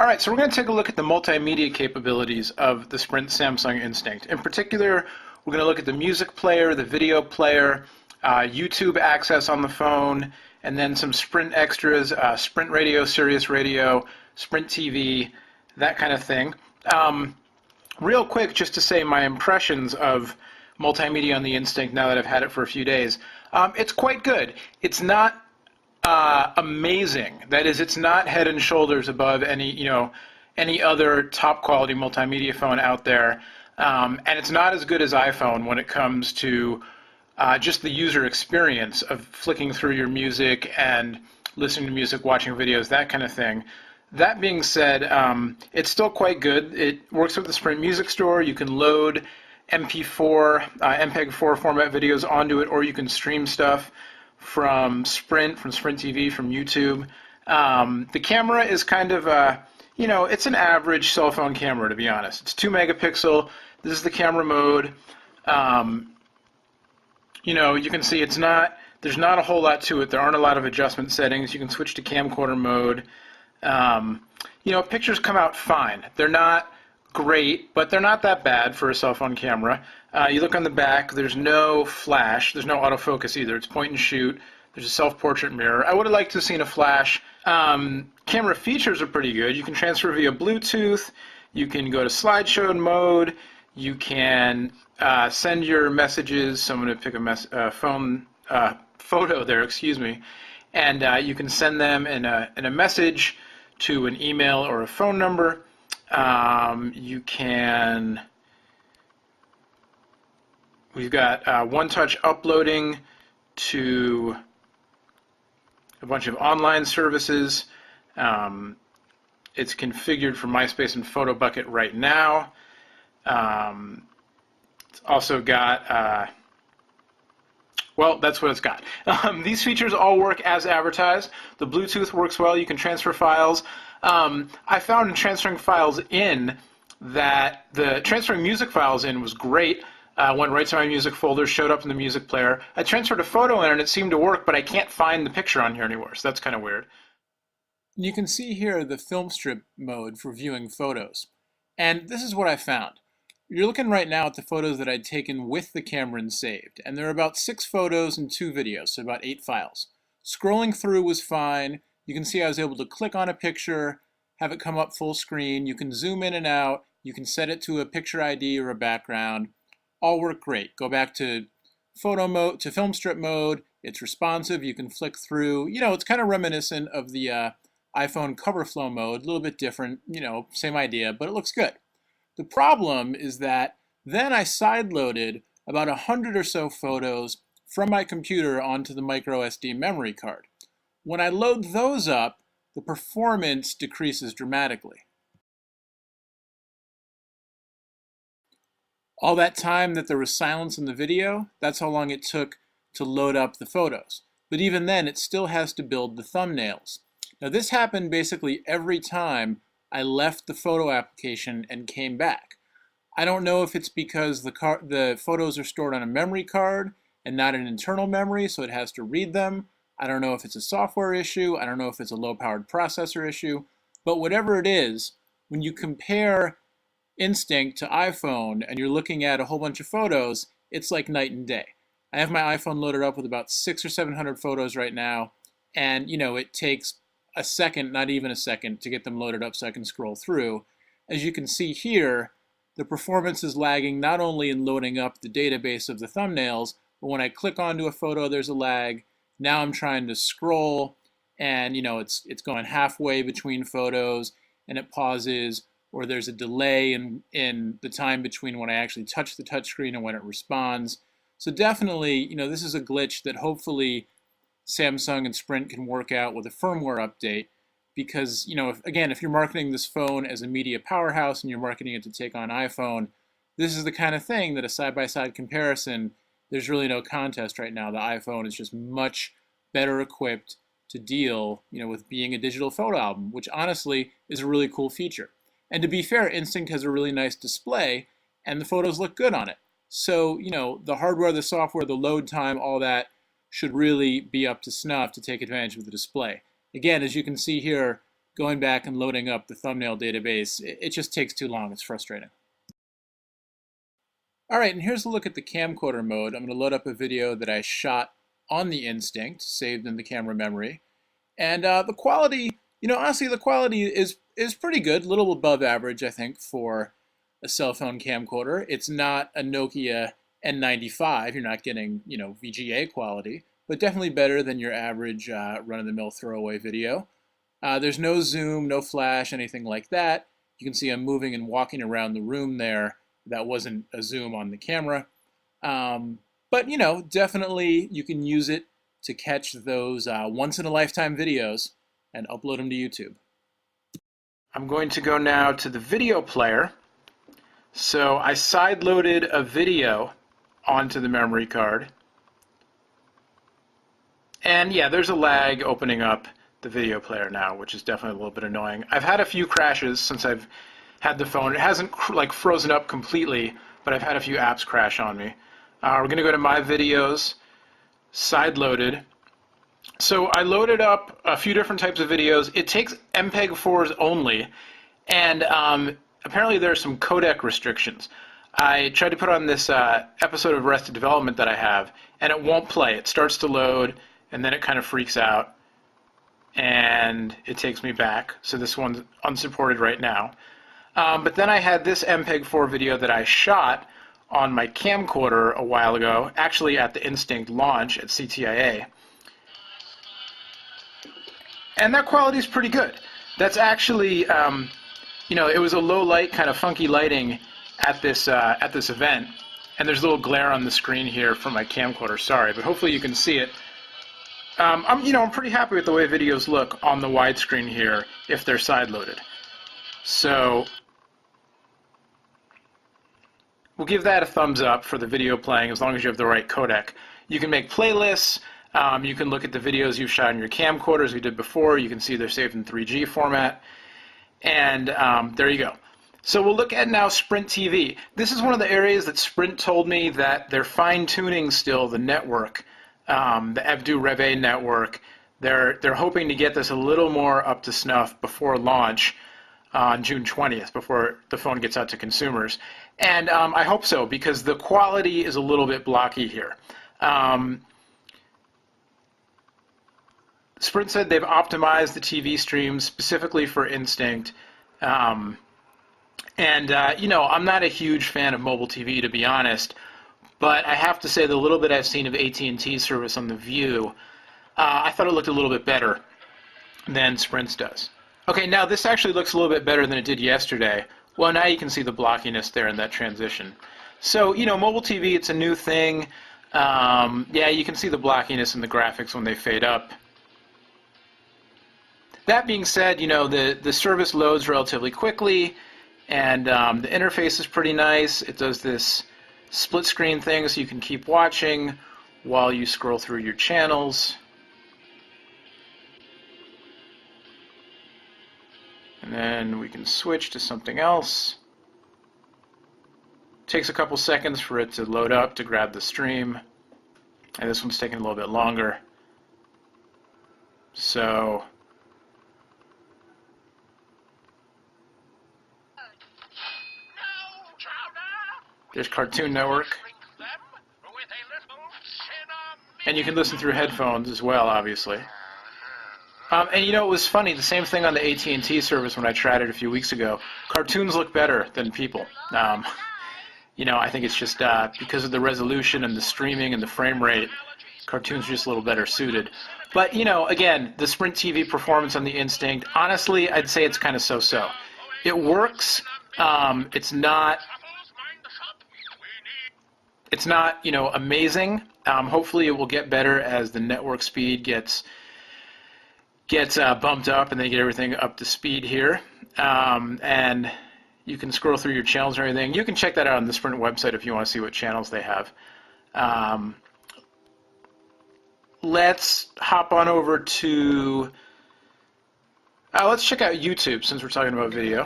All right, so we're going to take a look at the multimedia capabilities of the Sprint Samsung Instinct. In particular, we're going to look at the music player, the video player, YouTube access on the phone, and then some Sprint extras, Sprint Radio, Sirius Radio, Sprint TV, that kind of thing. Real quick, just to say my impressions of multimedia on the Instinct now that I've had it for a few days. It's quite good. It's not amazing. That is, it's not head and shoulders above any other top quality multimedia phone out there, and it's not as good as iPhone when it comes to just the user experience of flicking through your music and listening to music, watching videos, that kind of thing. That being said, it's still quite good. It works with the Sprint Music Store. You can load MP4, MPEG-4 format videos onto it, or you can stream stuff from Sprint TV, from YouTube. The camera is kind of, it's an average cell phone camera, to be honest. It's 2 megapixel. This is the camera mode. You can see there's not a whole lot to it. There aren't a lot of adjustment settings. You can switch to camcorder mode. Pictures come out fine. They're not great, but they're not that bad for a cell phone camera. You look on the back, there's no flash, there's no autofocus either. It's point and shoot. There's a self-portrait mirror. I would have liked to have seen a flash. Camera features are pretty good. You can transfer via Bluetooth. You can go to slideshow mode. You can send your messages. So I'm going to pick a photo there, excuse me, and you can send them in a message to an email or a phone number. We've got one-touch uploading to a bunch of online services. It's configured for MySpace and PhotoBucket right now. It's also got, that's what it's got. These features all work as advertised. The Bluetooth works well. You can transfer files. I found in transferring files in that the transferring music files in was great. Went right to my music folder, showed up in the music player. I transferred a photo in and it seemed to work, but I can't find the picture on here anywhere, so that's kind of weird. You can see here the film strip mode for viewing photos. And this is what I found. You're looking right now at the photos that I'd taken with the camera and saved, and there are about 6 photos and 2 videos, so about 8 files. Scrolling through was fine. You can see I was able to click on a picture, have it come up full screen. You can zoom in and out. You can set it to a picture ID or a background. All work great. Go back to photo mode, to film strip mode. It's responsive. You can flick through. It's kind of reminiscent of the iPhone cover flow mode. A little bit different, same idea, but it looks good. The problem is that then I sideloaded about 100 or so photos from my computer onto the micro SD memory card. When I load those up, the performance decreases dramatically. All that time that there was silence in the video, that's how long it took to load up the photos. But even then, it still has to build the thumbnails. Now this happened basically every time I left the photo application and came back. I don't know if it's because the photos are stored on a memory card and not an internal memory, so it has to read them. I don't know if it's a software issue. I don't know if it's a low-powered processor issue. But whatever it is, when you compare Instinct to iPhone and you're looking at a whole bunch of photos, it's like night and day. I have my iPhone loaded up with about 600 or 700 photos right now, and it takes a second, not even a second, to get them loaded up so I can scroll through. As you can see here, the performance is lagging not only in loading up the database of the thumbnails, but when I click onto a photo, there's a lag. Now I'm trying to scroll, and it's going halfway between photos, and it pauses, or there's a delay in the time between when I actually touch the touchscreen and when it responds. So definitely, this is a glitch that hopefully Samsung and Sprint can work out with a firmware update, because, if you're marketing this phone as a media powerhouse and you're marketing it to take on iPhone, this is the kind of thing that a side-by-side comparison, there's really no contest right now. The iPhone is just much better equipped to deal, with being a digital photo album, which honestly is a really cool feature. And to be fair, Instinct has a really nice display, and the photos look good on it. So, the hardware, the software, the load time, all that should really be up to snuff to take advantage of the display. Again, as you can see here, going back and loading up the thumbnail database, it just takes too long. It's frustrating. All right, and here's a look at the camcorder mode. I'm going to load up a video that I shot on the Instinct, saved in the camera memory. And the quality, honestly, the quality is pretty good, a little above average, I think, for a cell phone camcorder. It's not a Nokia N95. You're not getting, VGA quality, but definitely better than your average run-of-the-mill throwaway video. There's no zoom, no flash, anything like that. You can see I'm moving and walking around the room there. That wasn't a zoom on the camera. But, definitely you can use it to catch those once-in-a-lifetime videos and upload them to YouTube. I'm going to go now to the video player. So I side-loaded a video onto the memory card. And yeah, there's a lag opening up the video player now, which is definitely a little bit annoying. I've had a few crashes since I've had the phone. It hasn't frozen up completely, but I've had a few apps crash on me. We're going to go to My Videos, side-loaded. So I loaded up a few different types of videos. It takes MPEG-4s only, and apparently there are some codec restrictions. I tried to put on this episode of Arrested Development that I have, and it won't play. It starts to load, and then it kind of freaks out, and it takes me back. So this one's unsupported right now. But then I had this MPEG-4 video that I shot on my camcorder a while ago, actually at the Instinct launch at CTIA. And that quality is pretty good. That's actually, it was a low light, kind of funky lighting at this event. And there's a little glare on the screen here from my camcorder, sorry, but hopefully you can see it. I'm pretty happy with the way videos look on the widescreen here if they're side-loaded. So we'll give that a thumbs up for the video playing as long as you have the right codec. You can make playlists. You can look at the videos you've shot on your camcorder as we did before. You can see they're saved in 3G format. And there you go. So we'll look at now Sprint TV. This is one of the areas that Sprint told me that they're fine-tuning still the network, the EVDU Rev-A network. They're hoping to get this a little more up to snuff before launch on June 20th, before the phone gets out to consumers. And I hope so, because the quality is a little bit blocky here. Sprint said they've optimized the TV stream specifically for Instinct. I'm not a huge fan of mobile TV, to be honest, but I have to say the little bit I've seen of AT&T's service on the View, I thought it looked a little bit better than Sprint's does. Okay, now this actually looks a little bit better than it did yesterday. Well, now you can see the blockiness there in that transition. So, mobile TV, it's a new thing. Yeah, you can see the blockiness in the graphics when they fade up. That being said, the service loads relatively quickly, and the interface is pretty nice. It does this split screen thing so you can keep watching while you scroll through your channels. And then we can switch to something else. Takes a couple seconds for it to load up to grab the stream. And this one's taking a little bit longer. So there's Cartoon Network. And you can listen through headphones as well, obviously. And it was funny, the same thing on the AT&T service when I tried it a few weeks ago. Cartoons look better than people. I think it's just because of the resolution and the streaming and the frame rate, cartoons are just a little better suited. But, again, the Sprint TV performance on the Instinct, honestly, I'd say it's kind of so-so. It works. It's not, amazing. Hopefully it will get better as the network speed gets bumped up and they get everything up to speed here. And you can scroll through your channels and everything. You can check that out on the Sprint website if you want to see what channels they have. Let's hop on over to... let's check out YouTube since we're talking about video.